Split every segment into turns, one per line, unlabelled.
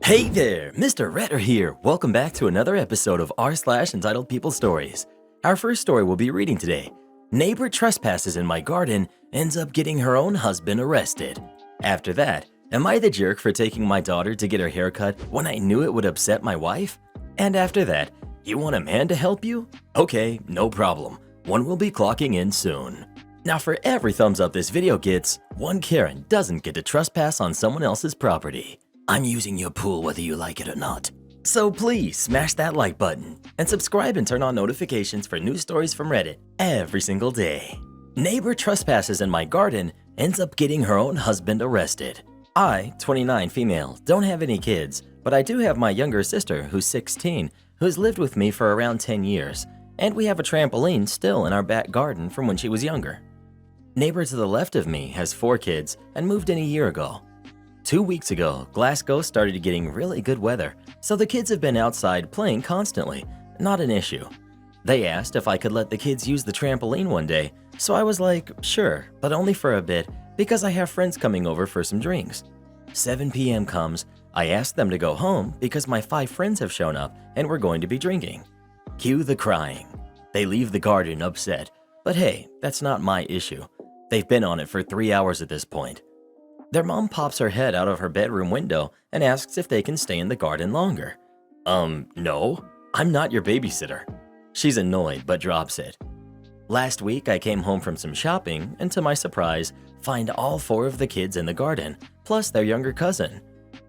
Hey there, Mr. Redder here. Welcome back to another episode of r/entitled People Stories. Our first story we'll be reading today. Neighbor trespasses in my garden, ends up getting her own husband arrested. After that, am I the jerk for taking my daughter to get her haircut when I knew it would upset my wife? And after that, you want a man to help you? Okay, no problem. One will be clocking in soon. Now for every thumbs up this video gets, one Karen doesn't get to trespass on someone else's property. I'm using your pool whether you like it or not. So please smash that like button and subscribe and turn on notifications for new stories from Reddit every single day. Neighbor trespasses in my garden, ends up getting her own husband arrested. I, 29 female, don't have any kids, but I do have my younger sister who's 16, who's lived with me for around 10 years, and we have a trampoline still in our back garden from when she was younger. Neighbor to the left of me has 4 kids and moved in a year ago. 2 weeks ago, Glasgow started getting really good weather, so the kids have been outside playing constantly, not an issue. They asked if I could let the kids use the trampoline one day, so I was like, sure, but only for a bit because I have friends coming over for some drinks. 7 p.m. comes, I ask them to go home because my 5 friends have shown up and we're going to be drinking. Cue the crying. They leave the garden upset, but hey, that's not my issue. They've been on it for 3 hours at this point. Their mom pops her head out of her bedroom window and asks if they can stay in the garden longer. No, I'm not your babysitter. She's annoyed but drops it. Last week I came home from some shopping and to my surprise, find all 4 of the kids in the garden, plus their younger cousin.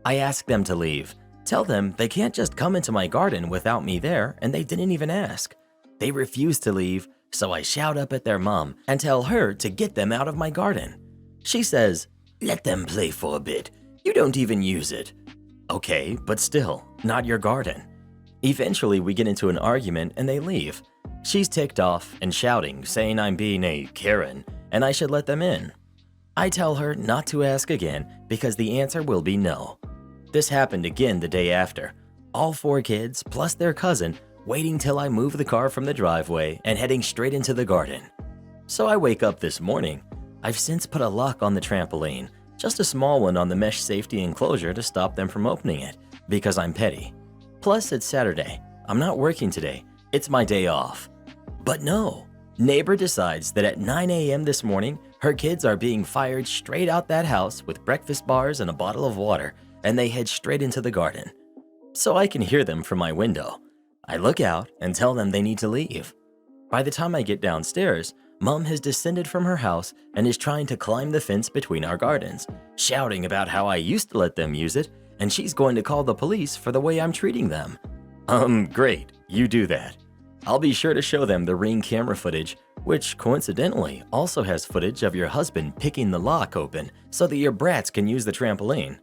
I ask them to leave, tell them they can't just come into my garden without me there, and they didn't even ask. They refuse to leave, so I shout up at their mom and tell her to get them out of my garden. She says, "Let them play for a bit. You don't even use it." Okay, but still, not your garden. Eventually, we get into an argument and they leave. She's ticked off and shouting, saying I'm being a Karen and I should let them in. I tell her not to ask again because the answer will be no. This happened again the day after. All 4 kids, plus their cousin, waiting till I move the car from the driveway and heading straight into the garden. So I wake up this morning. I've since put a lock on the trampoline, just a small one on the mesh safety enclosure to stop them from opening it, because I'm petty. Plus, it's Saturday. I'm not working today. It's my day off. But no, neighbor decides that at 9 a.m. this morning, her kids are being fired straight out that house with breakfast bars and a bottle of water, and they head straight into the garden. So I can hear them from my window. I look out and tell them they need to leave. By the time I get downstairs, Mom has descended from her house and is trying to climb the fence between our gardens, shouting about how I used to let them use it and she's going to call the police for the way I'm treating them. Great, you do that. I'll be sure to show them the Ring camera footage, which coincidentally also has footage of your husband picking the lock open so that your brats can use the trampoline.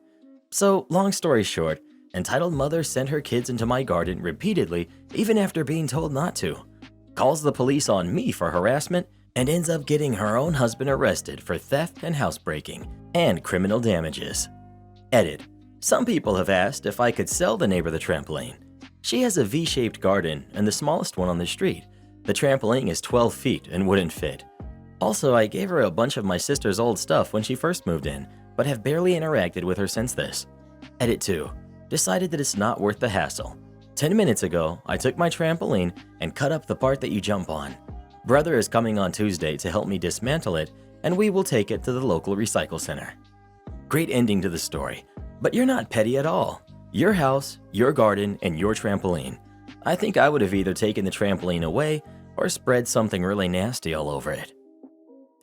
So, long story short, entitled mother sent her kids into my garden repeatedly even after being told not to. Calls the police on me for harassment and ends up getting her own husband arrested for theft and housebreaking and criminal damages. Edit. Some people have asked if I could sell the neighbor the trampoline. She has a V-shaped garden and the smallest one on the street. The trampoline is 12 feet and wouldn't fit. Also, I gave her a bunch of my sister's old stuff when she first moved in, but have barely interacted with her since this. Edit 2. Decided that it's not worth the hassle. 10 minutes ago, I took my trampoline and cut up the part that you jump on. Brother is coming on Tuesday to help me dismantle it, and we will take it to the local recycle center. Great ending to the story, but you're not petty at all. Your house, your garden, and your trampoline. I think I would have either taken the trampoline away or spread something really nasty all over it.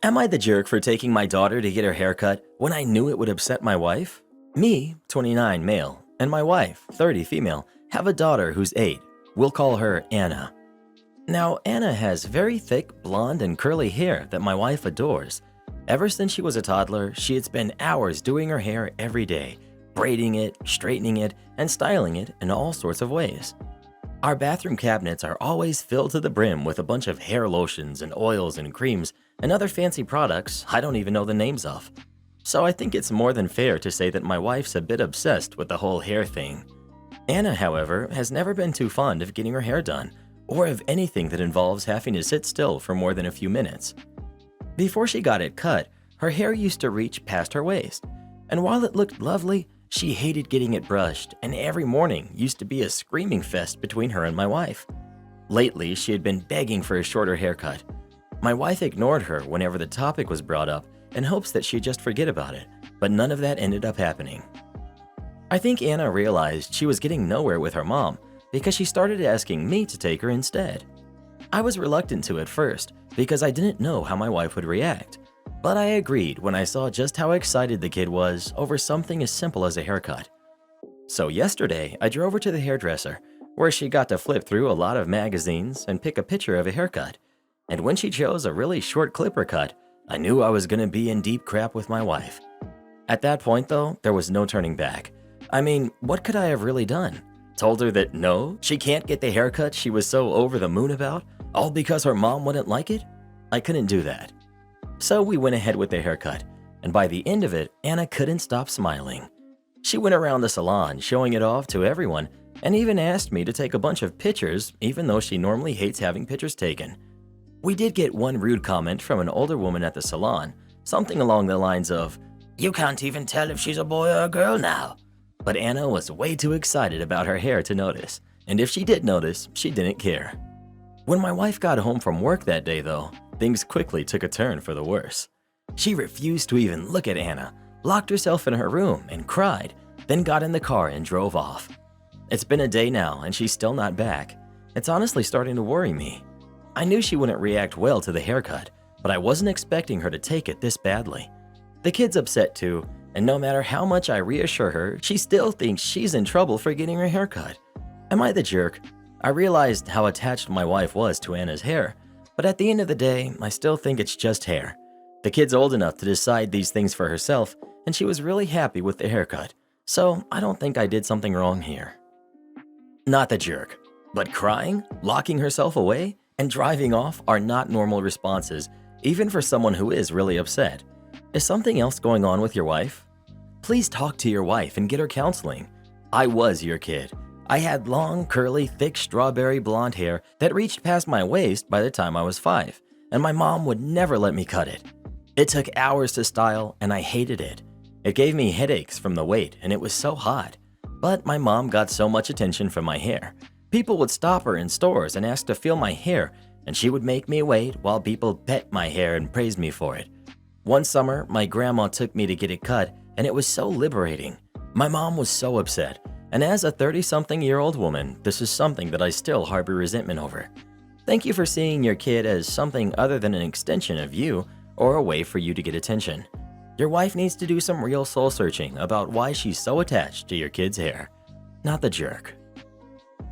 Am I the jerk for taking my daughter to get her haircut when I knew it would upset my wife? Me, 29 male, and my wife, 30 female, have a daughter who's 8. We'll call her Anna. Now, Anna has very thick, blonde, and curly hair that my wife adores. Ever since she was a toddler, she had spent hours doing her hair every day, braiding it, straightening it, and styling it in all sorts of ways. Our bathroom cabinets are always filled to the brim with a bunch of hair lotions and oils and creams and other fancy products I don't even know the names of. So I think it's more than fair to say that my wife's a bit obsessed with the whole hair thing. Anna, however, has never been too fond of getting her hair done, or of anything that involves having to sit still for more than a few minutes. Before she got it cut, her hair used to reach past her waist, and while it looked lovely, She hated getting it brushed, and every morning used to be a screaming fest between her and my wife. Lately, she had been begging for a shorter haircut. My wife ignored her whenever the topic was brought up in hopes that she'd just forget about it, but none of that ended up happening. I think Anna realized she was getting nowhere with her mom because she started asking me to take her instead. I was reluctant to at first because I didn't know how my wife would react, but I agreed when I saw just how excited the kid was over something as simple as a haircut. So yesterday, I drove her to the hairdresser, where she got to flip through a lot of magazines and pick a picture of a haircut. And when she chose a really short clipper cut, I knew I was gonna be in deep crap with my wife. At that point though, there was no turning back. I mean, what could I have really done? Told her that no, she can't get the haircut she was so over the moon about, all because her mom wouldn't like it? I couldn't do that. So we went ahead with the haircut, and by the end of it, Anna couldn't stop smiling. She went around the salon showing it off to everyone and even asked me to take a bunch of pictures even though she normally hates having pictures taken. We did get one rude comment from an older woman at the salon, something along the lines of, "You can't even tell if she's a boy or a girl now." But Anna was way too excited about her hair to notice, and if she did notice, she didn't care. When my wife got home from work that day though, things quickly took a turn for the worse. She refused to even look at Anna, locked herself in her room and cried, then got in the car and drove off. It's been a day now and she's still not back. It's honestly starting to worry me. I knew she wouldn't react well to the haircut, but I wasn't expecting her to take it this badly. The kid's upset too, and no matter how much I reassure her, she still thinks she's in trouble for getting her haircut. Am I the jerk? I realized how attached my wife was to Anna's hair, but at the end of the day, I still think it's just hair. The kid's old enough to decide these things for herself, and she was really happy with the haircut, so I don't think I did something wrong here. Not the jerk, but crying, locking herself away, and driving off are not normal responses, even for someone who is really upset. Is something else going on with your wife? Please talk to your wife and get her counseling. I was your kid. I had long, curly, thick strawberry blonde hair that reached past my waist by the time I was 5, and my mom would never let me cut it. It took hours to style, and I hated it. It gave me headaches from the weight, and it was so hot. But my mom got so much attention from my hair. People would stop her in stores and ask to feel my hair, and she would make me wait while people pet my hair and praised me for it. One summer, my grandma took me to get it cut, and it was so liberating. My mom was so upset, and as a 30-something-year-old woman, this is something that I still harbor resentment over. Thank you for seeing your kid as something other than an extension of you or a way for you to get attention. Your wife needs to do some real soul-searching about why she's so attached to your kid's hair. Not the jerk.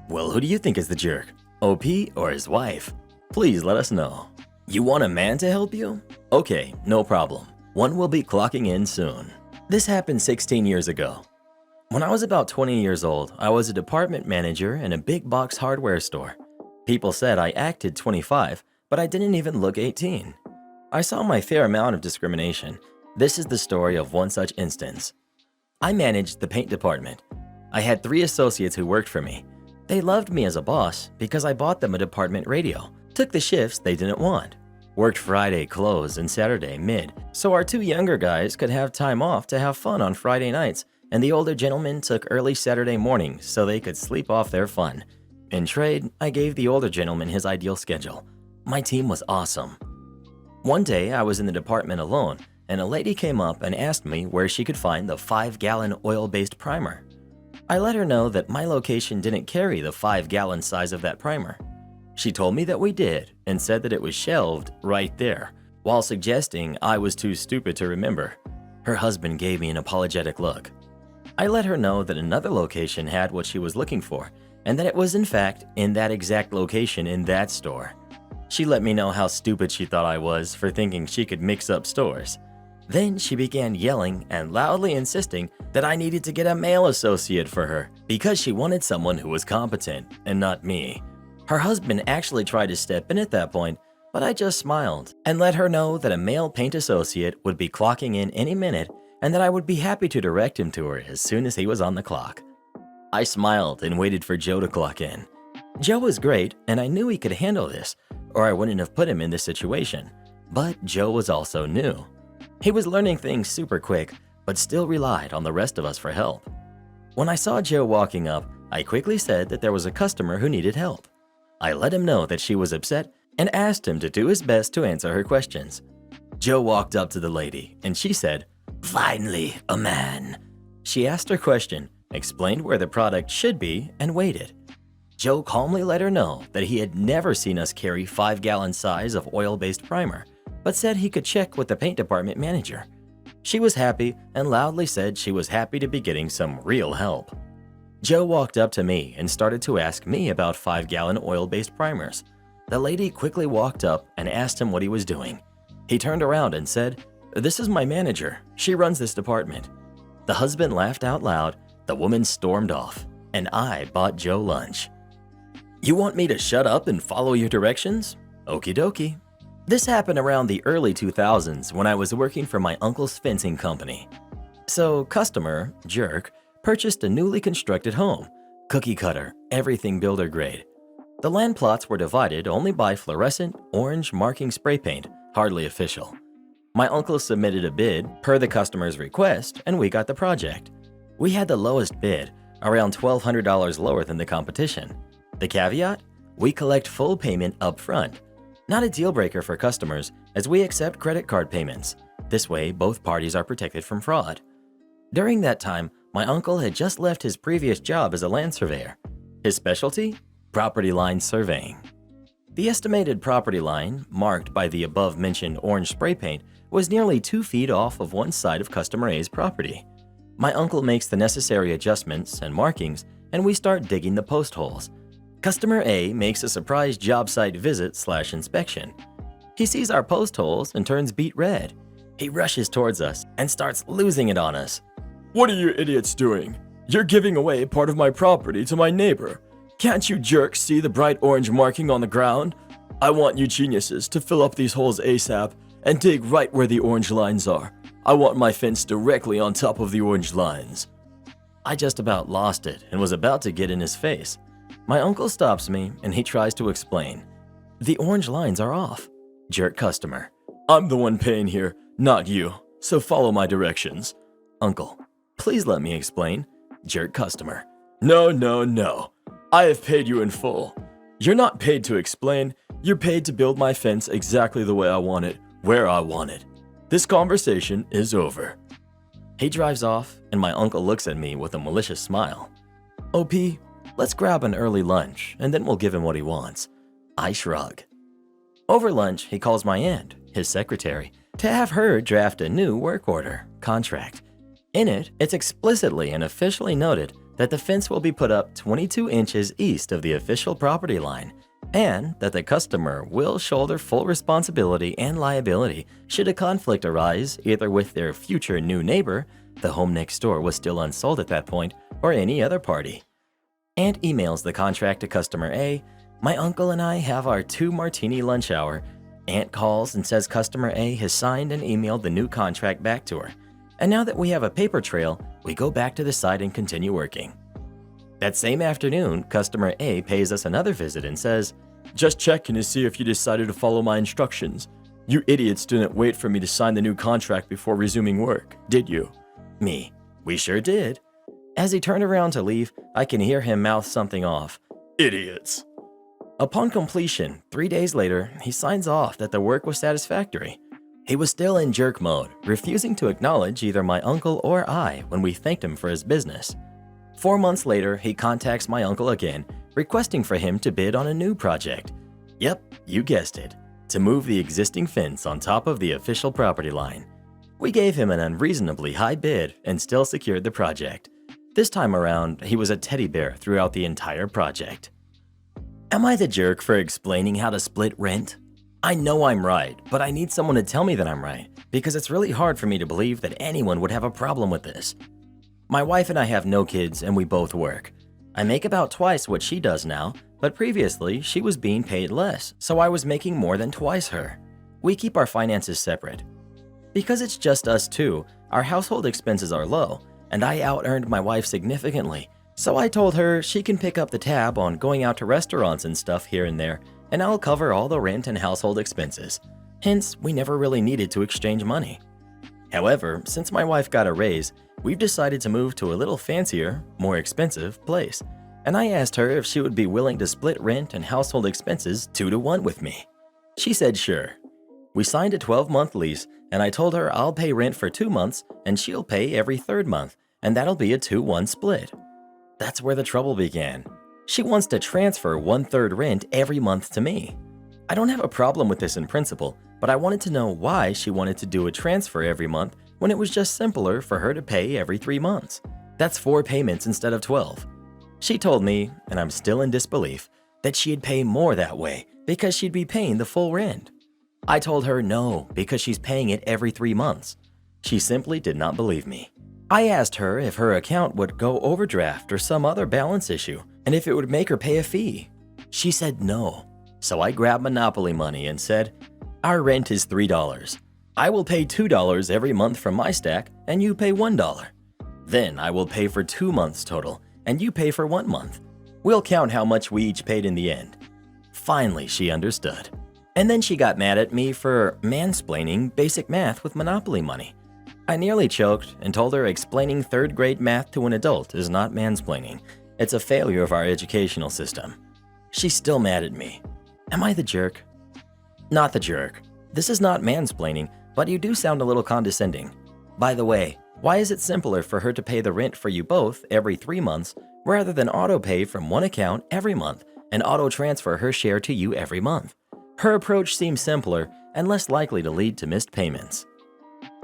Well, who do you think is the jerk? OP or his wife? Please let us know. You want a man to help you? Okay, no problem. One will be clocking in soon. This happened 16 years ago. When I was about 20 years old, I was a department manager in a big box hardware store. People said I acted 25, but I didn't even look 18. I saw my fair amount of discrimination. This is the story of one such instance. I managed the paint department. I had 3 associates who worked for me. They loved me as a boss because I bought them a department radio, took the shifts they didn't want, worked Friday close and Saturday mid, so our 2 younger guys could have time off to have fun on Friday nights, and the older gentlemen took early Saturday mornings so they could sleep off their fun. In trade, I gave the older gentleman his ideal schedule. My team was awesome. One day, I was in the department alone, and a lady came up and asked me where she could find the 5-gallon oil-based primer. I let her know that my location didn't carry the 5-gallon size of that primer. She told me that we did and said that it was shelved right there, while suggesting I was too stupid to remember. Her husband gave me an apologetic look. I let her know that another location had what she was looking for, and that it was in fact in that exact location in that store. She let me know how stupid she thought I was for thinking she could mix up stores. Then she began yelling and loudly insisting that I needed to get a male associate for her because she wanted someone who was competent and not me. Her husband actually tried to step in at that point, but I just smiled and let her know that a male paint associate would be clocking in any minute and that I would be happy to direct him to her as soon as he was on the clock. I smiled and waited for Joe to clock in. Joe was great, and I knew he could handle this, or I wouldn't have put him in this situation. But Joe was also new. He was learning things super quick, but still relied on the rest of us for help. When I saw Joe walking up, I quickly said that there was a customer who needed help. I let him know that she was upset and asked him to do his best to answer her questions. Joe walked up to the lady and she said, "Finally, a man." She asked her question, explained where the product should be, and waited. Joe calmly let her know that he had never seen us carry 5-gallon size of oil-based primer, but said he could check with the paint department manager. She was happy and loudly said she was happy to be getting some real help. Joe walked up to me and started to ask me about 5-gallon oil-based primers. The lady quickly walked up and asked him what he was doing. He turned around and said, "This is my manager. She runs this department." The husband laughed out loud, the woman stormed off, and I bought Joe lunch. "You want me to shut up and follow your directions? Okie dokie." This happened around the early 2000s when I was working for my uncle's fencing company. So, customer, Jerk, purchased a newly constructed home, cookie cutter, everything builder grade. The land plots were divided only by fluorescent orange marking spray paint, hardly official. My uncle submitted a bid per the customer's request, and we got the project. We had the lowest bid, around $1,200 lower than the competition. The caveat? We collect full payment up front. Not a deal breaker for customers, as we accept credit card payments. This way, both parties are protected from fraud. During that time, my uncle had just left his previous job as a land surveyor. His specialty? Property line surveying. The estimated property line, marked by the above-mentioned orange spray paint, was nearly 2 feet off of one side of customer A's property. My uncle makes the necessary adjustments and markings, and we start digging the post holes. Customer A makes a surprise job site visit/inspection. He sees our post holes and turns beet red. He rushes towards us and starts losing it on us. "What are you idiots doing? You're giving away part of my property to my neighbor. Can't you jerks see the bright orange marking on the ground? I want you geniuses to fill up these holes ASAP and dig right where the orange lines are. I want my fence directly on top of the orange lines." I just about lost it and was about to get in his face. My uncle stops me and he tries to explain. "The orange lines are off." Jerk customer. "I'm the one paying here, not you, so follow my directions." Uncle. "Please let me explain." Jerk customer. No. I have paid you in full. You're not paid to explain, you're paid to build my fence exactly the way I want it, where I want it. This conversation is over." He drives off, and my uncle looks at me with a malicious smile. "OP, let's grab an early lunch, and then we'll give him what he wants." I shrug. Over lunch, he calls my aunt, his secretary, to have her draft a new work order, contract. In it, it's explicitly and officially noted that the fence will be put up 22 inches east of the official property line, and that the customer will shoulder full responsibility and liability should a conflict arise either with their future new neighbor, the home next door was still unsold at that point, or any other party. Aunt emails the contract to customer A. My uncle and I have our 2-martini lunch hour. Aunt calls and says customer A has signed and emailed the new contract back to her. And now that we have a paper trail, we go back to the site and continue working. That same afternoon, customer A pays us another visit and says, "Just checking to see if you decided to follow my instructions. You idiots didn't wait for me to sign the new contract before resuming work, did you?" Me. "We sure did." As he turned around to leave, I can hear him mouth something off. "Idiots." Upon completion, 3 days later, he signs off that the work was satisfactory. He was still in jerk mode, refusing to acknowledge either my uncle or I when we thanked him for his business. 4 months later, he contacts my uncle again, requesting for him to bid on a new project. Yep, you guessed it, to move the existing fence on top of the official property line. We gave him an unreasonably high bid and still secured the project. This time around, he was a teddy bear throughout the entire project. Am I the jerk for explaining how to split rent? I know I'm right, but I need someone to tell me that I'm right, because it's really hard for me to believe that anyone would have a problem with this. My wife and I have no kids and we both work. I make about twice what she does now, but previously she was being paid less, so I was making more than twice her. We keep our finances separate. Because it's just us two, our household expenses are low, and I out-earned my wife significantly, so I told her she can pick up the tab on going out to restaurants and stuff here and there, and I'll cover all the rent and household expenses. Hence, we never really needed to exchange money. However, since my wife got a raise, we've decided to move to a little fancier, more expensive place. And I asked her if she would be willing to split rent and household expenses 2-to-1 with me. She said sure. We signed a 12-month lease, and I told her I'll pay rent for 2 months and she'll pay every third month, and that'll be a 2-1 split. That's where the trouble began. She wants to transfer 1/3 rent every month to me. I don't have a problem with this in principle, but I wanted to know why she wanted to do a transfer every month when it was just simpler for her to pay every 3 months. That's 4 payments instead of 12. She told me, and I'm still in disbelief, that she'd pay more that way because she'd be paying the full rent. I told her no, because she's paying it every 3 months. She simply did not believe me. I asked her if her account would go overdraft or some other balance issue, and if it would make her pay a fee. She said no. So I grabbed Monopoly money and said, "Our rent is $3. I will pay $2 every month from my stack, and you pay $1. Then I will pay for 2 months total, and you pay for 1 month. We'll count how much we each paid in the end." Finally, she understood. And then she got mad at me for mansplaining basic math with Monopoly money. I nearly choked and told her explaining 3rd grade math to an adult is not mansplaining. It's a failure of our educational system. She's still mad at me. Am I the jerk? Not the jerk. This is not mansplaining, but you do sound a little condescending. By the way, why is it simpler for her to pay the rent for you both every 3 months rather than auto-pay from one account every month and auto-transfer her share to you every month? Her approach seems simpler and less likely to lead to missed payments.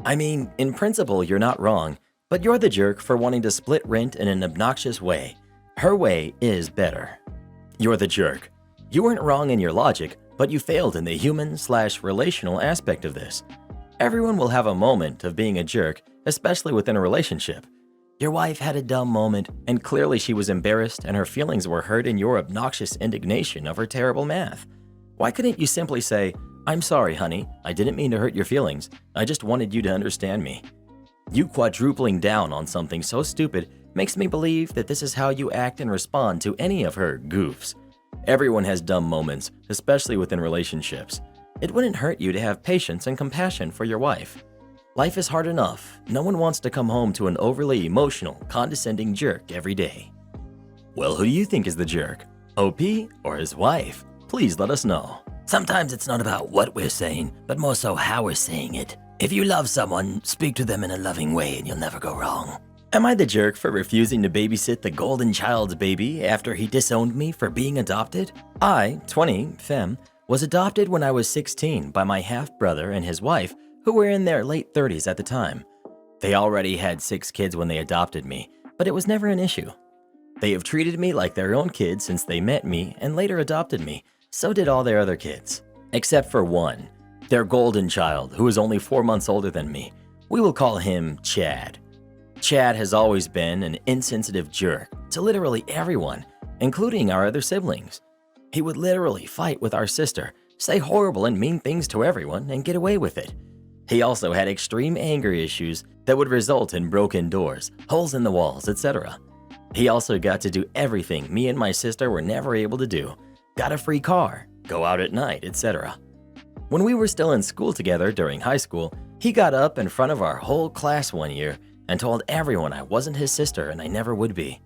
I mean, in principle, you're not wrong, but you're the jerk for wanting to split rent in an obnoxious way. Her way is better. You're the jerk. You weren't wrong in your logic, but you failed in the human/relational aspect of this. Everyone will have a moment of being a jerk, especially within a relationship. Your wife had a dumb moment, and clearly she was embarrassed and her feelings were hurt in your obnoxious indignation of her terrible math. Why couldn't you simply say, "I'm sorry, honey, I didn't mean to hurt your feelings, I just wanted you to understand me"? You quadrupling down on something so stupid makes me believe that this is how you act and respond to any of her goofs. Everyone has dumb moments, especially within relationships. It wouldn't hurt you to have patience and compassion for your wife. Life is hard enough. No one wants to come home to an overly emotional, condescending jerk every day. Well, who do you think is the jerk? OP or his wife? Please let us know. Sometimes it's not about what we're saying, but more so how we're saying it. If you love someone, speak to them in a loving way and you'll never go wrong. Am I the jerk for refusing to babysit the golden child's baby after he disowned me for being adopted? I, 20, femme, was adopted when I was 16 by my half-brother and his wife, who were in their late 30s at the time. They already had 6 kids when they adopted me, but it was never an issue. They have treated me like their own kid since they met me and later adopted me. So did all their other kids, except for one, their golden child, who is only 4 months older than me. We will call him Chad. Chad has always been an insensitive jerk to literally everyone, including our other siblings. He would literally fight with our sister, say horrible and mean things to everyone, and get away with it. He also had extreme anger issues that would result in broken doors, holes in the walls, etc. He also got to do everything me and my sister were never able to do. Got a free car, go out at night, etc. When we were still in school together during high school, he got up in front of our whole class one year and told everyone I wasn't his sister and I never would be.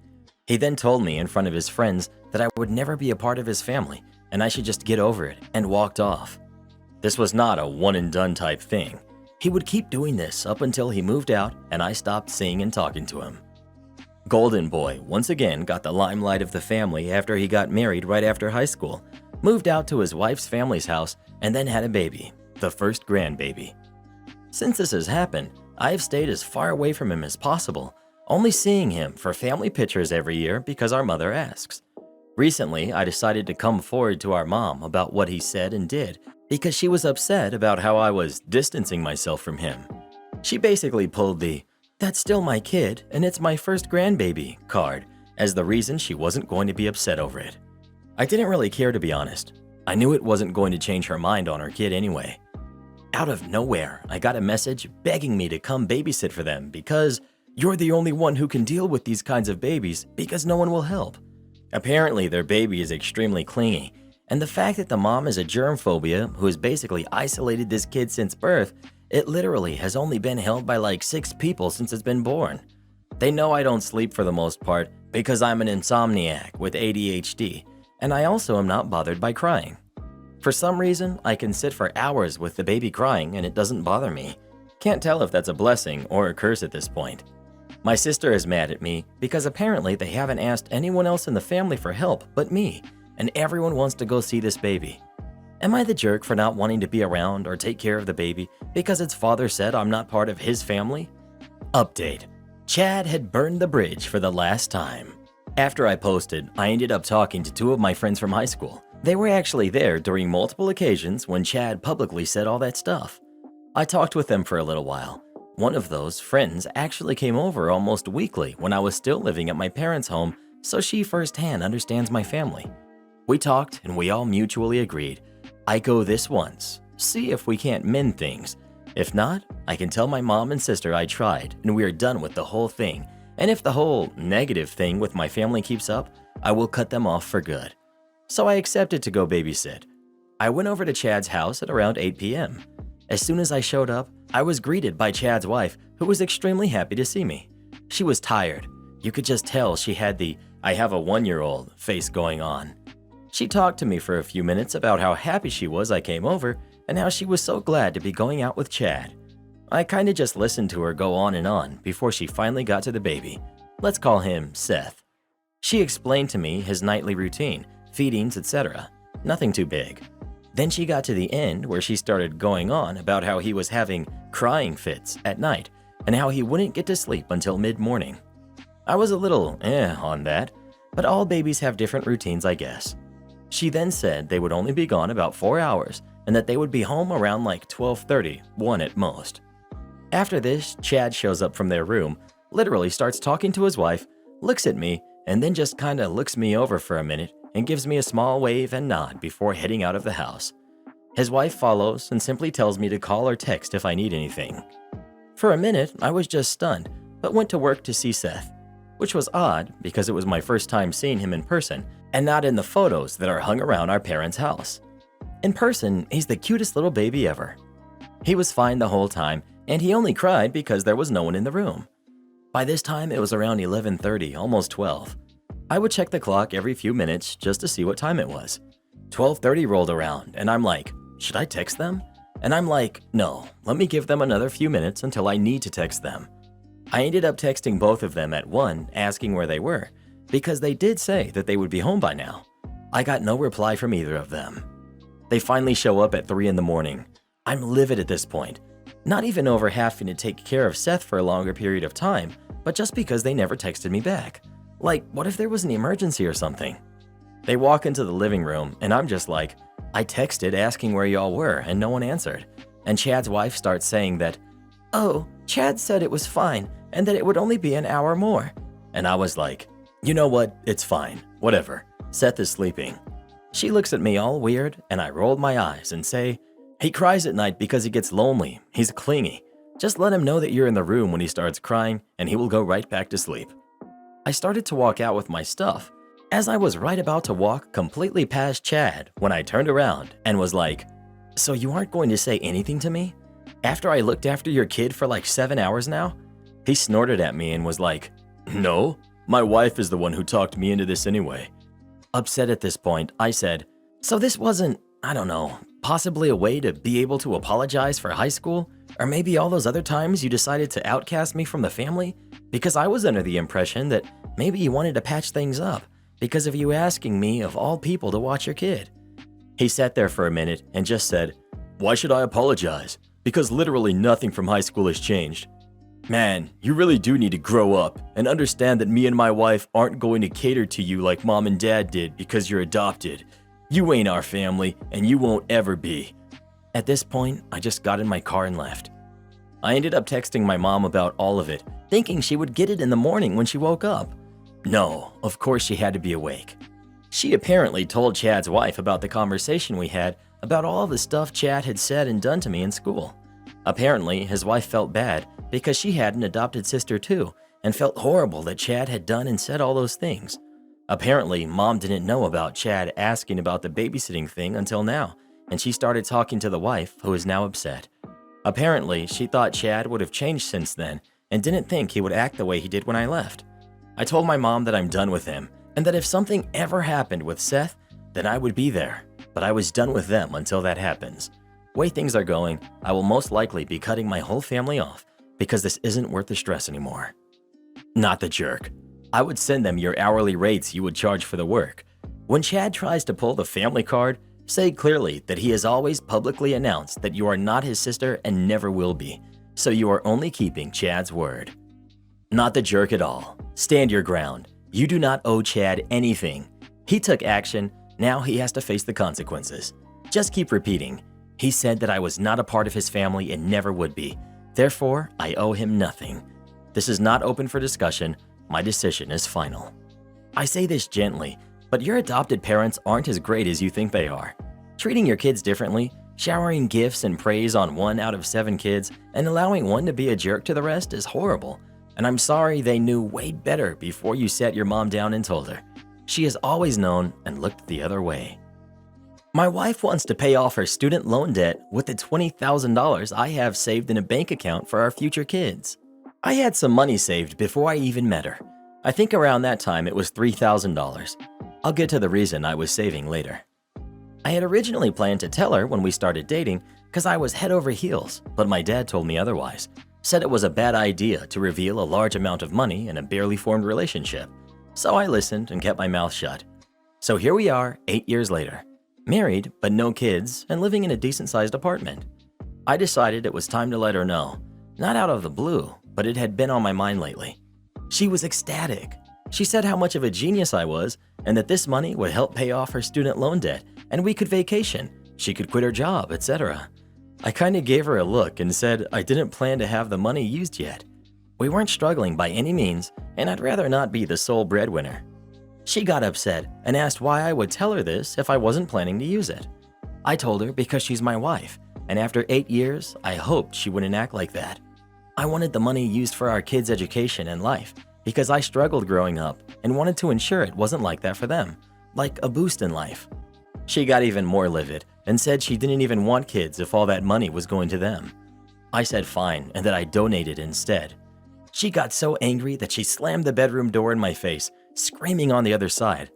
He then told me in front of his friends that I would never be a part of his family and I should just get over it, and walked off. This was not a one and done type thing. He would keep doing this up until he moved out and I stopped seeing and talking to him. Golden Boy once again got the limelight of the family after he got married right after high school, moved out to his wife's family's house, and then had a baby, the first grandbaby. Since this has happened, I have stayed as far away from him as possible, only seeing him for family pictures every year because our mother asks. Recently, I decided to come forward to our mom about what he said and did because she was upset about how I was distancing myself from him. She basically pulled the "that's still my kid and it's my first grandbaby" card as the reason she wasn't going to be upset over it. I didn't really care, to be honest. I knew it wasn't going to change her mind on her kid anyway. Out of nowhere, I got a message begging me to come babysit for them because you're the only one who can deal with these kinds of babies because no one will help. Apparently, their baby is extremely clingy, and the fact that the mom is a germ phobia who has basically isolated this kid since birth It literally has only been held by like 6 people since it's been born. They know I don't sleep for the most part because I'm an insomniac with ADHD, and I also am not bothered by crying. For some reason, I can sit for hours with the baby crying and it doesn't bother me. Can't tell if that's a blessing or a curse at this point. My sister is mad at me because apparently they haven't asked anyone else in the family for help but me, and everyone wants to go see this baby. Am I the jerk for not wanting to be around or take care of the baby because its father said I'm not part of his family? Update: Chad had burned the bridge for the last time. After I posted, I ended up talking to 2 of my friends from high school. They were actually there during multiple occasions when Chad publicly said all that stuff. I talked with them for a little while. One of those friends actually came over almost weekly when I was still living at my parents' home, so she firsthand understands my family. We talked and we all mutually agreed. I go this once, see if we can't mend things. If not, I can tell my mom and sister I tried and we are done with the whole thing. And if the whole negative thing with my family keeps up, I will cut them off for good. So I accepted to go babysit. I went over to Chad's house at around 8 p.m. As soon as I showed up, I was greeted by Chad's wife, who was extremely happy to see me. She was tired. You could just tell she had the "I have a 1-year-old" face going on. She talked to me for a few minutes about how happy she was I came over and how she was so glad to be going out with Chad. I kinda just listened to her go on before she finally got to the baby. Let's call him Seth. She explained to me his nightly routine, feedings, etc. Nothing too big. Then she got to the end where she started going on about how he was having crying fits at night and how he wouldn't get to sleep until mid-morning. I was a little on that, but all babies have different routines, I guess. She then said they would only be gone about 4 hours and that they would be home around like 12:30, 1 at most. After this, Chad shows up from their room, literally starts talking to his wife, looks at me, and then just kinda looks me over for a minute and gives me a small wave and nod before heading out of the house. His wife follows and simply tells me to call or text if I need anything. For a minute, I was just stunned, but went to work to see Seth, which was odd because it was my first time seeing him in person and not in the photos that are hung around our parents' house. In person, he's the cutest little baby ever. He was fine the whole time, and he only cried because there was no one in the room. By this time, it was around 11:30, almost 12. I would check the clock every few minutes just to see what time it was. 12:30 rolled around, and I'm like, should I text them? And I'm like, no, let me give them another few minutes until I need to text them. I ended up texting both of them at 1, asking where they were, because they did say that they would be home by now. I got no reply from either of them. They finally show up at 3 in the morning. I'm livid at this point. Not even over having to take care of Seth for a longer period of time, but just because they never texted me back. Like, what if there was an emergency or something? They walk into the living room, and I'm just like, I texted asking where y'all were, and no one answered. And Chad's wife starts saying that, oh, Chad said it was fine, and that it would only be an hour more. And I was like, you know what, it's fine, whatever. Seth is sleeping. She looks at me all weird, and I rolled my eyes and say, he cries at night because he gets lonely, he's clingy. Just let him know that you're in the room when he starts crying, and he will go right back to sleep. I started to walk out with my stuff, as I was right about to walk completely past Chad when I turned around and was like, so you aren't going to say anything to me? After I looked after your kid for like 7 hours now? He snorted at me and was like, no, my wife is the one who talked me into this anyway. Upset at this point, I said, so this wasn't, I don't know, possibly a way to be able to apologize for high school? Or maybe all those other times you decided to outcast me from the family? Because I was under the impression that maybe you wanted to patch things up because of you asking me of all people to watch your kid. He sat there for a minute and just said, why should I apologize? Because literally nothing from high school has changed. Man, you really do need to grow up and understand that me and my wife aren't going to cater to you like mom and dad did because you're adopted. You ain't our family, and you won't ever be. At this point, I just got in my car and left. I ended up texting my mom about all of it, thinking she would get it in the morning when she woke up. No, of course she had to be awake. She apparently told Chad's wife about the conversation we had about all the stuff Chad had said and done to me in school. Apparently, his wife felt bad because she had an adopted sister too and felt horrible that Chad had done and said all those things. Apparently, mom didn't know about Chad asking about the babysitting thing until now, and she started talking to the wife, who is now upset. Apparently, she thought Chad would have changed since then and didn't think he would act the way he did when I left. I told my mom that I'm done with him and that if something ever happened with Seth, then I would be there, but I was done with them until that happens. Way things are going, I will most likely be cutting my whole family off because this isn't worth the stress anymore. Not the jerk. I would send them your hourly rates you would charge for the work. When Chad tries to pull the family card, say clearly that he has always publicly announced that you are not his sister and never will be, so you are only keeping Chad's word. Not the jerk at all. Stand your ground. You do not owe Chad anything. He took action, now he has to face the consequences. Just keep repeating. He said that I was not a part of his family and never would be. Therefore, I owe him nothing. This is not open for discussion. My decision is final. I say this gently, but your adopted parents aren't as great as you think they are. Treating your kids differently, showering gifts and praise on 1 out of 7 kids, and allowing one to be a jerk to the rest is horrible. And I'm sorry they knew way better before you sat your mom down and told her. She has always known and looked the other way. My wife wants to pay off her student loan debt with the $20,000 I have saved in a bank account for our future kids. I had some money saved before I even met her. I think around that time it was $3,000. I'll get to the reason I was saving later. I had originally planned to tell her when we started dating because I was head over heels, but my dad told me otherwise. Said it was a bad idea to reveal a large amount of money in a barely formed relationship. So I listened and kept my mouth shut. So here we are 8 years later. Married, but no kids, and living in a decent-sized apartment. I decided it was time to let her know. Not out of the blue, but it had been on my mind lately. She was ecstatic. She said how much of a genius I was and that this money would help pay off her student loan debt and we could vacation, she could quit her job, etc. I kinda gave her a look and said I didn't plan to have the money used yet. We weren't struggling by any means, and I'd rather not be the sole breadwinner. She got upset and asked why I would tell her this if I wasn't planning to use it. I told her because she's my wife, and after 8 years, I hoped she wouldn't act like that. I wanted the money used for our kids' education and life because I struggled growing up and wanted to ensure it wasn't like that for them, like a boost in life. She got even more livid and said she didn't even want kids if all that money was going to them. I said fine and that I donated instead. She got so angry that she slammed the bedroom door in my face, screaming on the other side.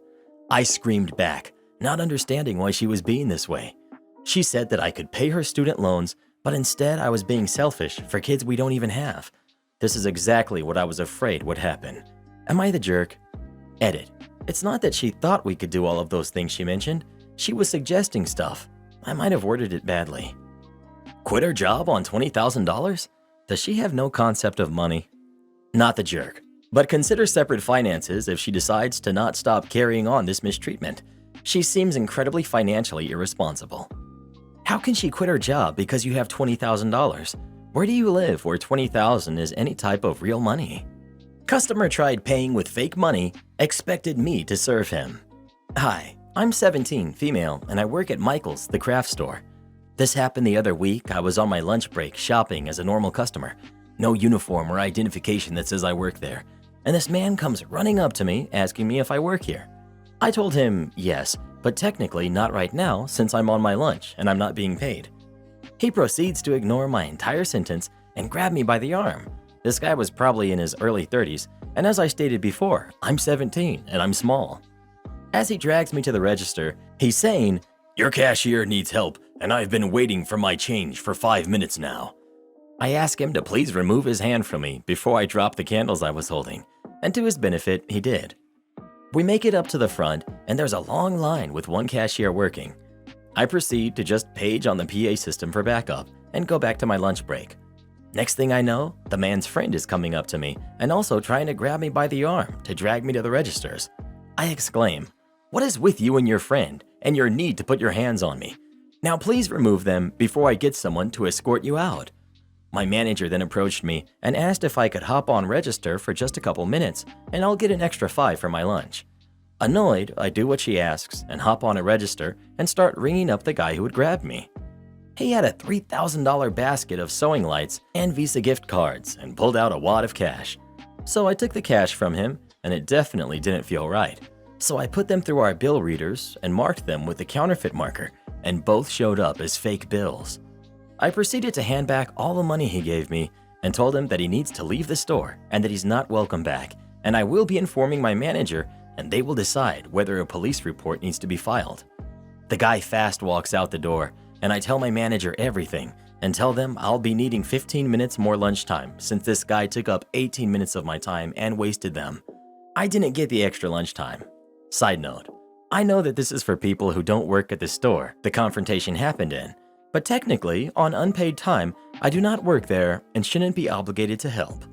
I screamed back, not understanding why she was being this way. She said that I could pay her student loans, but instead I was being selfish for kids we don't even have. This is exactly what I was afraid would happen. Am I the jerk? Edit. It's not that she thought we could do all of those things she mentioned. She was suggesting stuff. I might have worded it badly. Quit her job on $20,000? Does she have no concept of money? Not the jerk. But consider separate finances if she decides to not stop carrying on this mistreatment. She seems incredibly financially irresponsible. How can she quit her job because you have $20,000? Where do you live where $20,000 is any type of real money? Customer tried paying with fake money, expected me to serve him. Hi, I'm 17, female, and I work at Michael's, the craft store. This happened the other week. I was on my lunch break shopping as a normal customer. No uniform or identification that says I work there. And this man comes running up to me asking me if I work here. I told him yes, but technically not right now since I'm on my lunch and I'm not being paid. He proceeds to ignore my entire sentence and grab me by the arm. This guy was probably in his early 30s, and as I stated before, I'm 17 and I'm small. As he drags me to the register, he's saying, "Your cashier needs help, and I've been waiting for my change for 5 minutes now." I ask him to please remove his hand from me before I drop the candles I was holding, and to his benefit, he did. We make it up to the front, and there's a long line with one cashier working. I proceed to just page on the PA system for backup and go back to my lunch break. Next thing I know, the man's friend is coming up to me and also trying to grab me by the arm to drag me to the registers. I exclaim, "What is with you and your friend and your need to put your hands on me? Now please remove them before I get someone to escort you out." My manager then approached me and asked if I could hop on register for just a couple minutes and I'll get an extra 5 for my lunch. Annoyed, I do what she asks and hop on a register and start ringing up the guy who would grab me. He had a $3,000 basket of sewing lights and Visa gift cards and pulled out a wad of cash. So I took the cash from him and it definitely didn't feel right. So I put them through our bill readers and marked them with the counterfeit marker and both showed up as fake bills. I proceeded to hand back all the money he gave me and told him that he needs to leave the store and that he's not welcome back, and I will be informing my manager and they will decide whether a police report needs to be filed. The guy fast walks out the door, and I tell my manager everything and tell them I'll be needing 15 minutes more lunchtime since this guy took up 18 minutes of my time and wasted them. I didn't get the extra lunchtime. Side note, I know that this is for people who don't work at the store the confrontation happened in, but technically, on unpaid time, I do not work there and shouldn't be obligated to help.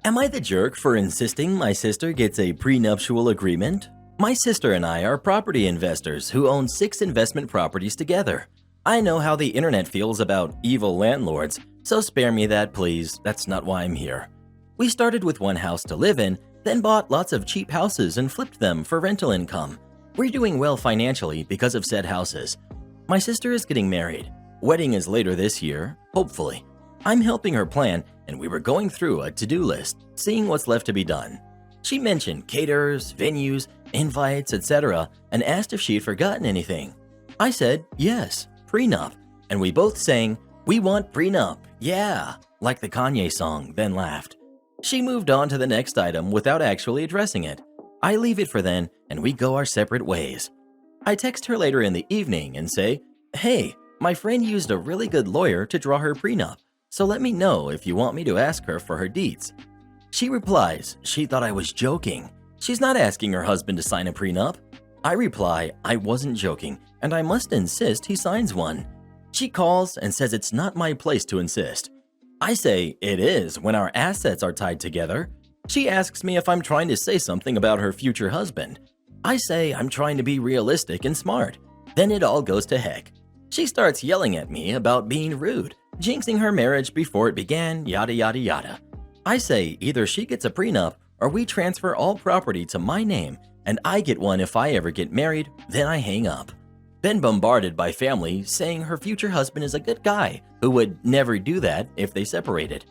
Am I the jerk for insisting my sister gets a prenuptial agreement? My sister and I are property investors who own 6 investment properties together. I know how the internet feels about evil landlords, so spare me that please, that's not why I'm here. We started with one house to live in, then bought lots of cheap houses and flipped them for rental income. We're doing well financially because of said houses. My sister is getting married. Wedding is later this year, hopefully. I'm helping her plan, and we were going through a to-do list, seeing what's left to be done. She mentioned caterers, venues, invites, etc., and asked if she'd forgotten anything. I said, yes, prenup, and we both sang, "We want prenup, yeah," like the Kanye song, then laughed. She moved on to the next item without actually addressing it. I leave it for then, and we go our separate ways. I text her later in the evening and say, "Hey, my friend used a really good lawyer to draw her prenup, so let me know if you want me to ask her for her deeds." She replies she thought I was joking. She's not asking her husband to sign a prenup. I reply I wasn't joking and I must insist he signs one. She calls and says it's not my place to insist. I say it is when our assets are tied together. She asks me if I'm trying to say something about her future husband. I say I'm trying to be realistic and smart. Then it all goes to heck. She starts yelling at me about being rude, jinxing her marriage before it began, yada yada yada. I say either she gets a prenup or we transfer all property to my name and I get one if I ever get married, then I hang up. Been bombarded by family saying her future husband is a good guy who would never do that if they separated.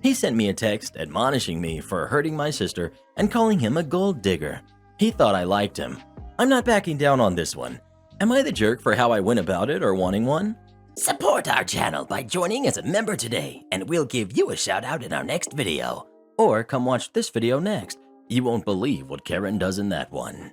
He sent me a text admonishing me for hurting my sister and calling him a gold digger. He thought I liked him. I'm not backing down on this one. Am I the jerk for how I went about it or wanting one? Support our channel by joining as a member today, and we'll give you a shout out in our next video. Or come watch this video next. You won't believe what Karen does in that one.